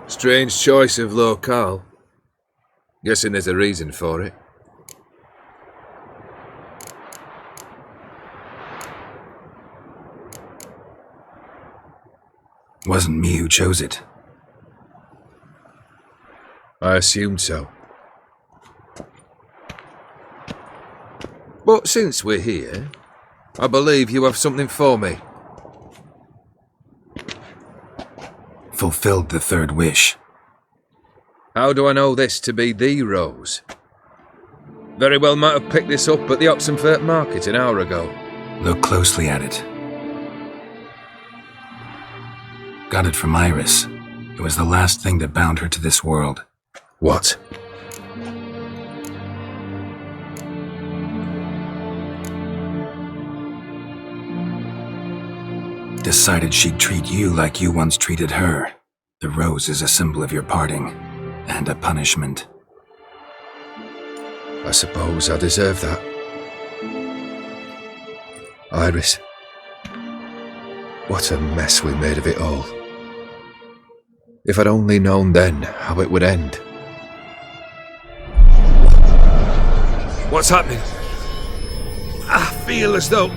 Strange choice of locale. Guessing there's a reason for it. Wasn't me who chose it. I assumed so. But since we're here, I believe you have something for me. Fulfilled the third wish. How do I know this to be the rose? Very well might have picked this up at the Oxenfurt market an hour ago. Look closely at it. Got it from Iris. It was the last thing that bound her to this world. What? Decided she'd treat you like you once treated her. The rose is a symbol of your parting, and a punishment. I suppose I deserve that. Iris. What a mess we made of it all. If I'd only known then how it would end. What's happening? I feel as though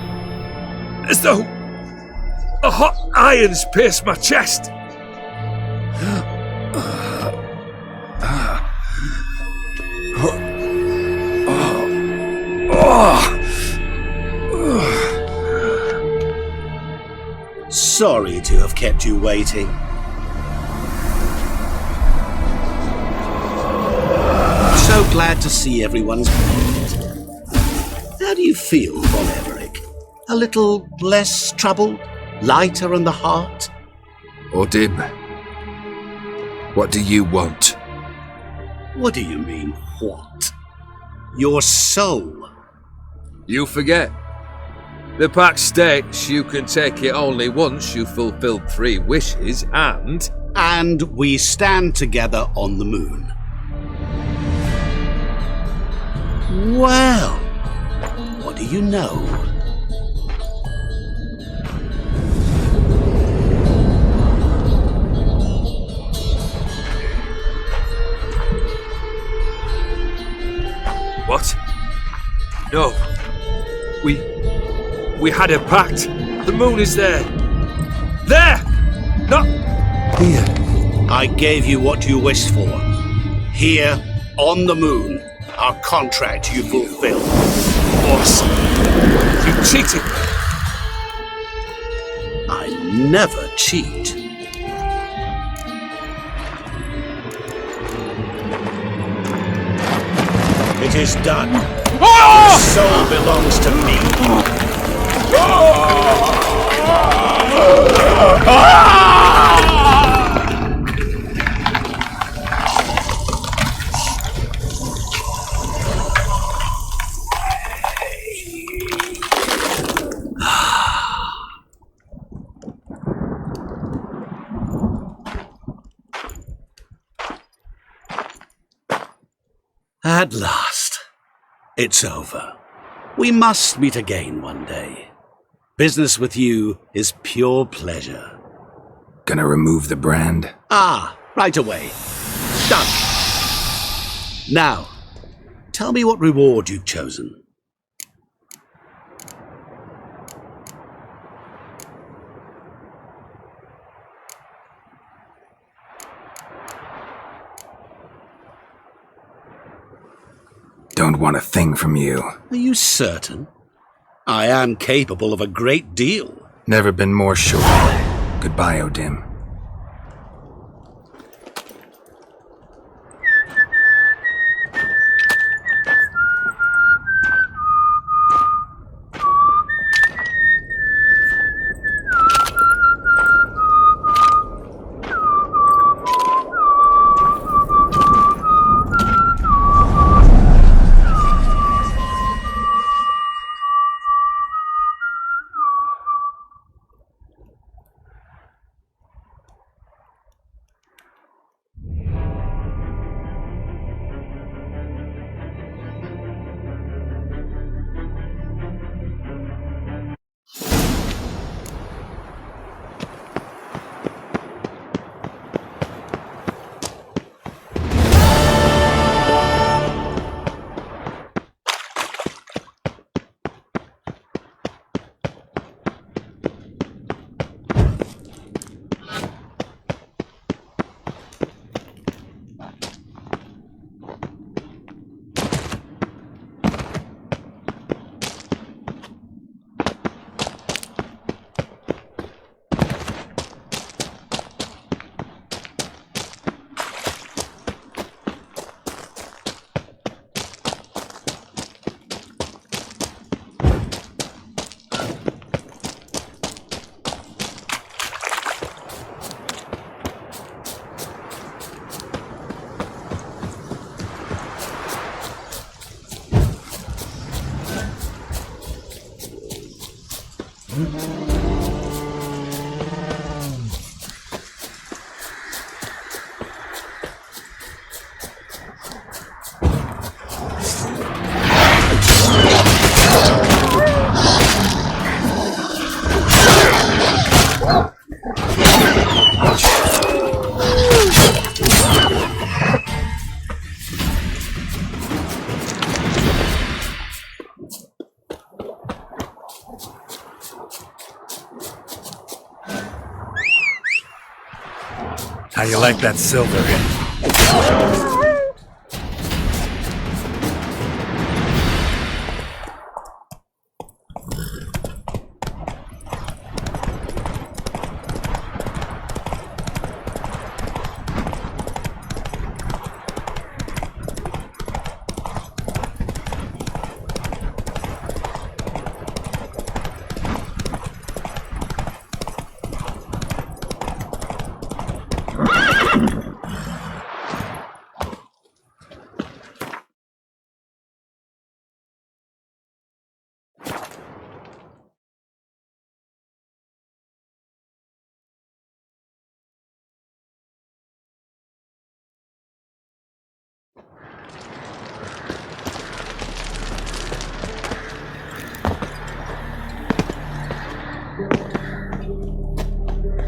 a hot iron's pierced my chest. Sorry to have kept you waiting. So glad to see everyone's pleased. How do you feel, Von Everett? A little less troubled? Lighter on the heart? Dim. What do you want? What do you mean, what? Your soul. You forget. The pact states you can take it only once you've fulfilled 3 wishes and... And we stand together on the moon. Well, what do you know? What? No. We had a pact. The moon is there. There! Not here. I gave you what you wished for. Here, on the moon, our contract you fulfilled. Boss, you cheated. I never cheat. It is done. Your soul belongs to me. At last, it's over. We must meet again one day. Business with you is pure pleasure. Gonna remove the brand? Ah, right away. Done. Now, tell me what reward you've chosen. Don't want a thing from you. Are you certain? I am capable of a great deal. Never been more sure. goodbye, Odim. How you like that silver?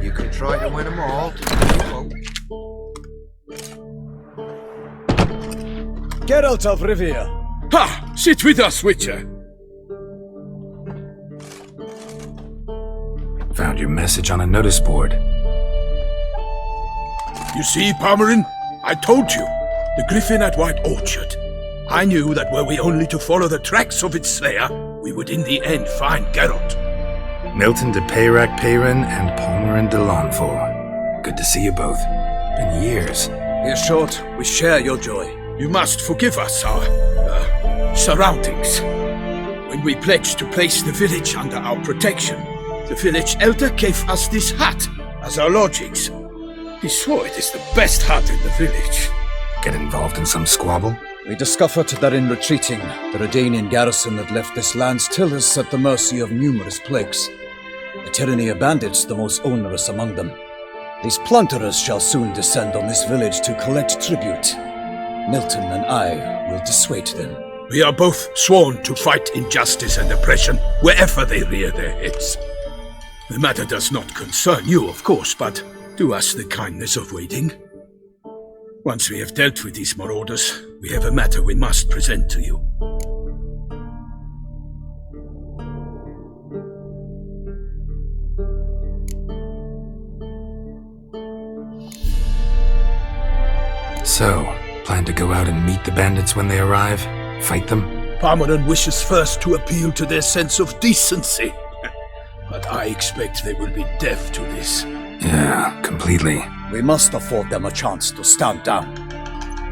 You can try to win them all. Geralt of Rivia. Ha! Sit with us, Witcher. Found your message on a notice board. You see, Palmerin? I told you. The griffin at White Orchard. I knew that were we only to follow the tracks of its slayer, we would in the end find Geralt. Milton de Peyrac Peyrin and Palmerin de Lawnful. Good to see you both. Been years. Here's short, we share your joy. You must forgive us our surroundings. When we pledged to place the village under our protection, the village elder gave us this hut as our lodgings. He swore it is the best hut in the village. Get involved in some squabble? We discovered that in retreating, the Redanian garrison that left this land still is at the mercy of numerous plagues. The tyranny of bandits the most onerous among them. These plunderers shall soon descend on this village to collect tribute. Milton and I will dissuade them. We are both sworn to fight injustice and oppression wherever they rear their heads. The matter does not concern you, of course, but do us the kindness of waiting. Once we have dealt with these marauders, we have a matter we must present to you. So, plan to go out and meet the bandits when they arrive? Fight them? Palmerin wishes first to appeal to their sense of decency. but I expect they will be deaf to this. Yeah, completely. We must afford them a chance to stand down.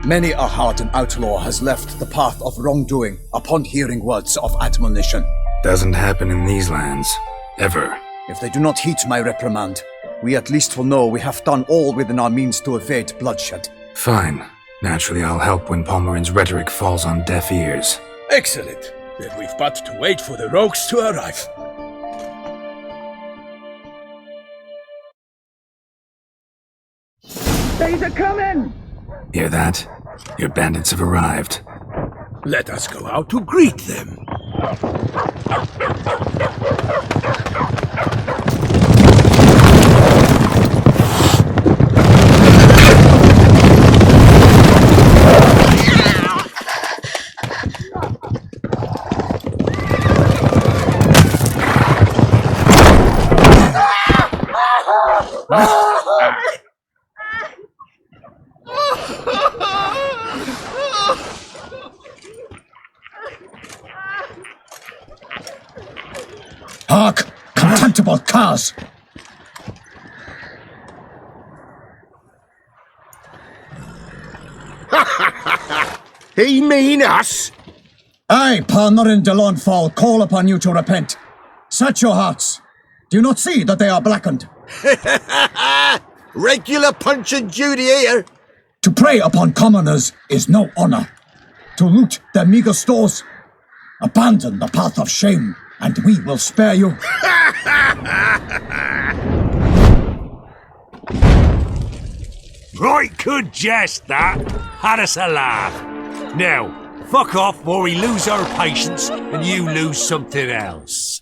Many a hardened outlaw has left the path of wrongdoing upon hearing words of admonition. Doesn't happen in these lands. Ever. If they do not heed my reprimand, we at least will know we have done all within our means to evade bloodshed. Fine. Naturally, I'll help when Palmerin's rhetoric falls on deaf ears. Excellent. Then we've but to wait for the rogues to arrive. They's a coming! Hear that? Your bandits have arrived. Let us go out to greet them. Hark! Contemptible curs! He mean us? I, Palmerin de Lawnfall, call upon you to repent. Set your hearts. Do you not see that they are blackened? Regular Punch and Judy here. To prey upon commoners is no honor. To loot their meager stores, abandon the path of shame, and we will spare you. Right good jest, that. Had us a laugh. Now, fuck off or we lose our patience and you lose something else.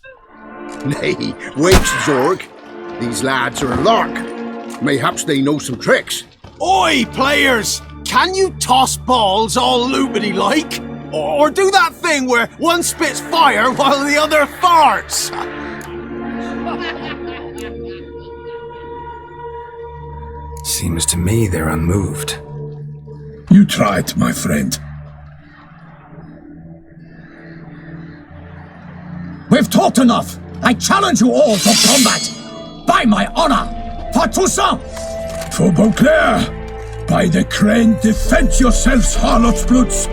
Nay, wait, Zorg. These lads are a lark. Mayhaps they know some tricks. Oi, players! Can you toss balls all loopity like? Or do that thing where one spits fire while the other farts? Seems to me they're unmoved. You tried, my friend. We've talked enough. I challenge you all to combat. By my honor, for Toussaint! For Beauclair, by the crane, defend yourselves, harlots bloods.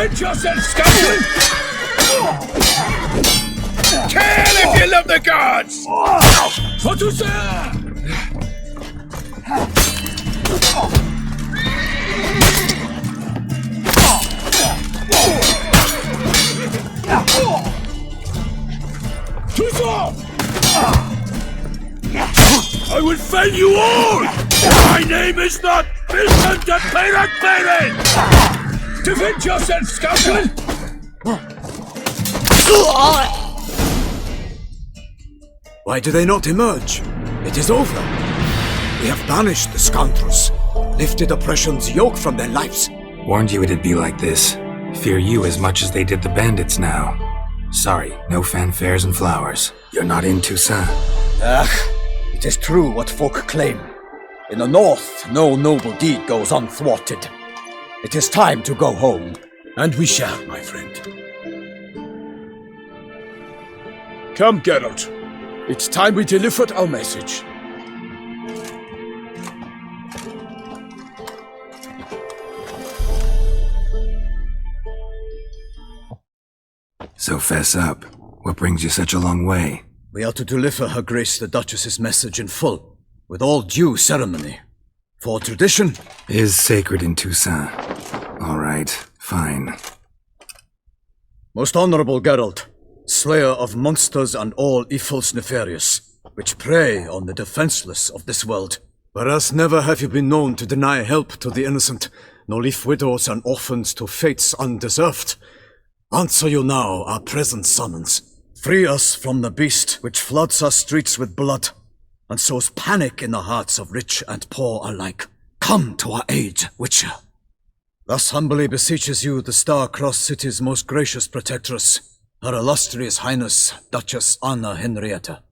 Defend yourself, scoundrel! Kill if you love the gods! For to serve! I will fell you all! My name is not Vincent the Pirate Baron! Defend yourself, scoundrel! Why do they not emerge? It is over. We have banished the scoundrels, lifted oppression's yoke from their lives. Warned you it'd be like this. Fear you as much as they did the bandits now. Sorry, no fanfares and flowers. You're not in Toussaint. It is true what folk claim. In the north, no noble deed goes unthwarted. It is time to go home. And we shall, my friend. Come, Geralt. It's time we delivered our message. So fess up. What brings you such a long way? We are to deliver Her Grace the Duchess's message in full, with all due ceremony. For tradition is sacred in Toussaint. All right, fine. Most honorable Geralt, slayer of monsters and all evils nefarious, which prey on the defenseless of this world. Whereas never have you been known to deny help to the innocent, nor leave widows and orphans to fates undeserved. Answer you now our present summons. Free us from the beast which floods our streets with blood, and sows panic in the hearts of rich and poor alike. Come to our aid, Witcher. Thus humbly beseeches you the Star-Crossed City's most gracious protectress, Her Illustrious Highness, Duchess Anna Henrietta.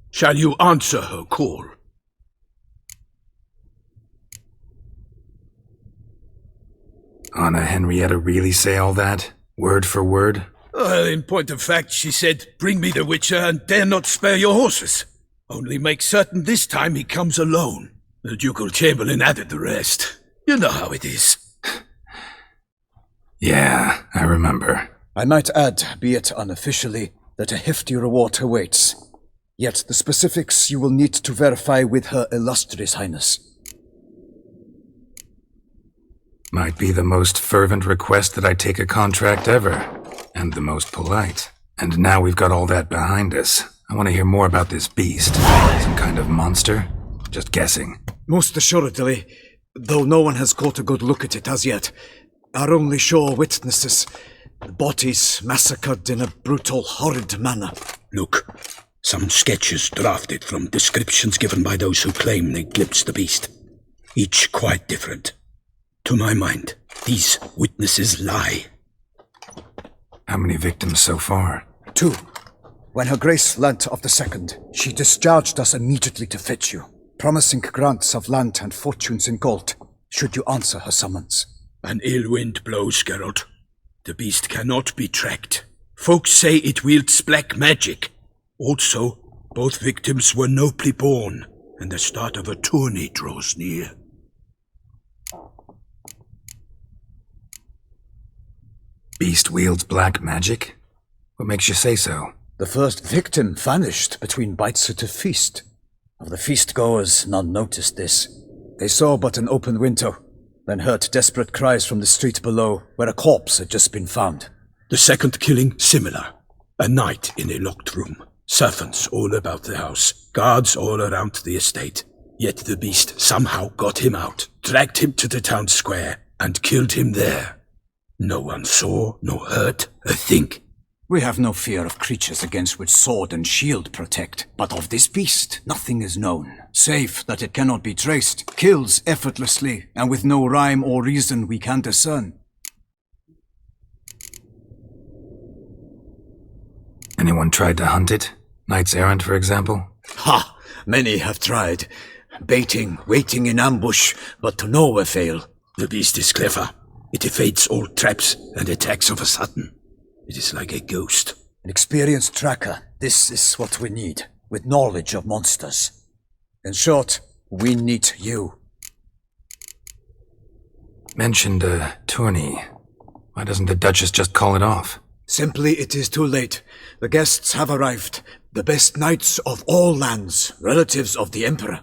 Shall you answer her call? Anna Henrietta really say all that? Word for word? Well, in point of fact, she said, bring me the Witcher and dare not spare your horses. Only make certain this time he comes alone. The Ducal Chamberlain added the rest. You know how it is. Yeah, I remember. I might add, be it unofficially, that a hefty reward awaits. Yet the specifics you will need to verify with Her Illustrious Highness. Might be the most fervent request that I take a contract ever. And the most polite. And now we've got all that behind us. I want to hear more about this beast. Some kind of monster? Just guessing. Most assuredly, though no one has caught a good look at it as yet. Our only sure witnesses. Bodies massacred in a brutal, horrid manner. Look, some sketches drafted from descriptions given by those who claim they glimpsed the beast. Each quite different. To my mind, these witnesses lie. How many victims so far? 2. When Her Grace learnt of the second, she discharged us immediately to fetch you, promising grants of land and fortunes in gold, should you answer her summons. An ill wind blows, Geralt. The beast cannot be tracked. Folks say it wields black magic. Also, both victims were nobly born, and the start of a tourney draws near. Beast wields black magic? What makes you say so? The first victim vanished between bites at a feast. Of the feast-goers, none noticed this. They saw but an open window, then heard desperate cries from the street below, where a corpse had just been found. The second killing, similar. A night in a locked room. Servants all about the house. Guards all around the estate. Yet the beast somehow got him out, dragged him to the town square, and killed him there. No one saw, nor heard a thing. We have no fear of creatures against which sword and shield protect, but of this beast nothing is known, save that it cannot be traced, kills effortlessly, and with no rhyme or reason we can discern. Anyone tried to hunt it? Knights errant, for example? Ha! Many have tried. Baiting, waiting in ambush, but to no avail. The beast is clever. It evades all traps and attacks of a sudden. It is like a ghost. An experienced tracker. This is what we need, with knowledge of monsters. In short, we need you. mentioned a tourney. Why doesn't the Duchess just call it off? Simply, it is too late. The guests have arrived. The best knights of all lands, relatives of the Emperor.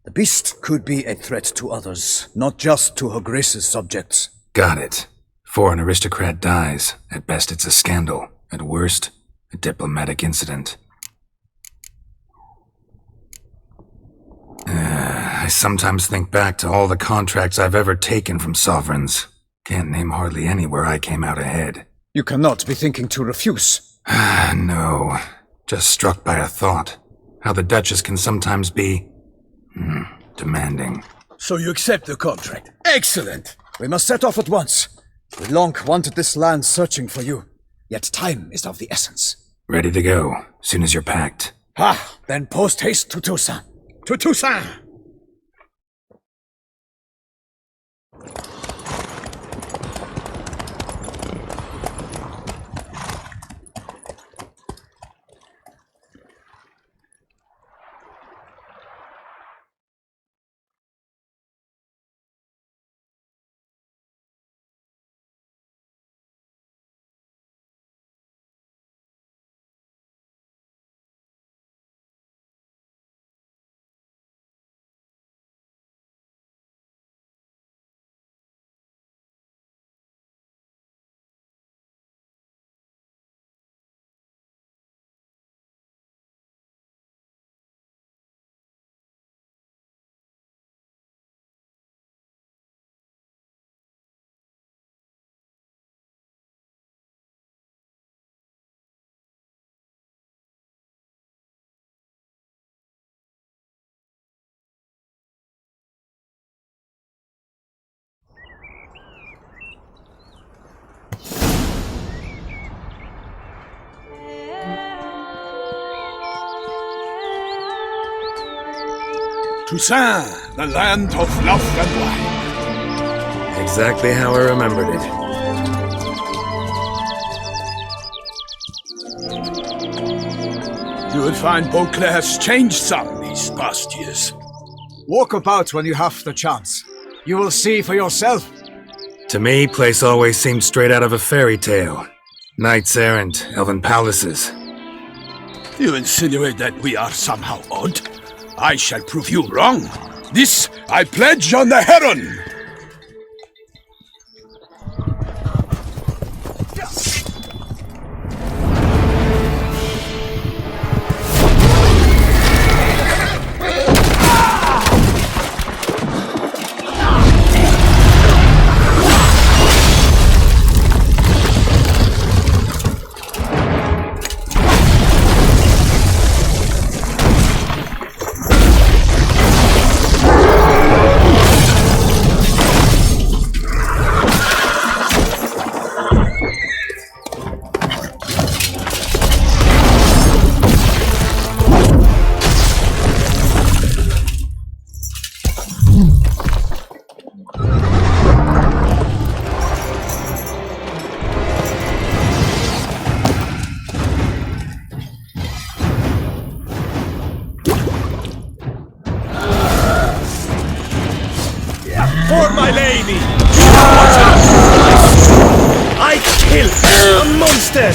The beast could be a threat to others, not just to Her Grace's subjects. Got it. Before an aristocrat dies, at best it's a scandal. At worst, a diplomatic incident. I sometimes think back to all the contracts I've ever taken from sovereigns. Can't name hardly any where I came out ahead. You cannot be thinking to refuse. No. Just struck by a thought. How the Duchess can sometimes be... demanding. So you accept the contract. Excellent! We must set off at once. We long wanted this land searching for you. Yet time is of the essence. Ready to go, soon as you're packed. Then post-haste to Toussaint. To Toussaint! Toussaint, the land of love and wine. Exactly how I remembered it. You will find Beauclair's changed some these past years. Walk about when you have the chance. You will see for yourself. To me, place always seemed straight out of a fairy tale. Knights errant, elven palaces. You insinuate that we are somehow odd? I shall prove you wrong. This I pledge on the Heron! For my lady! I kill a monster!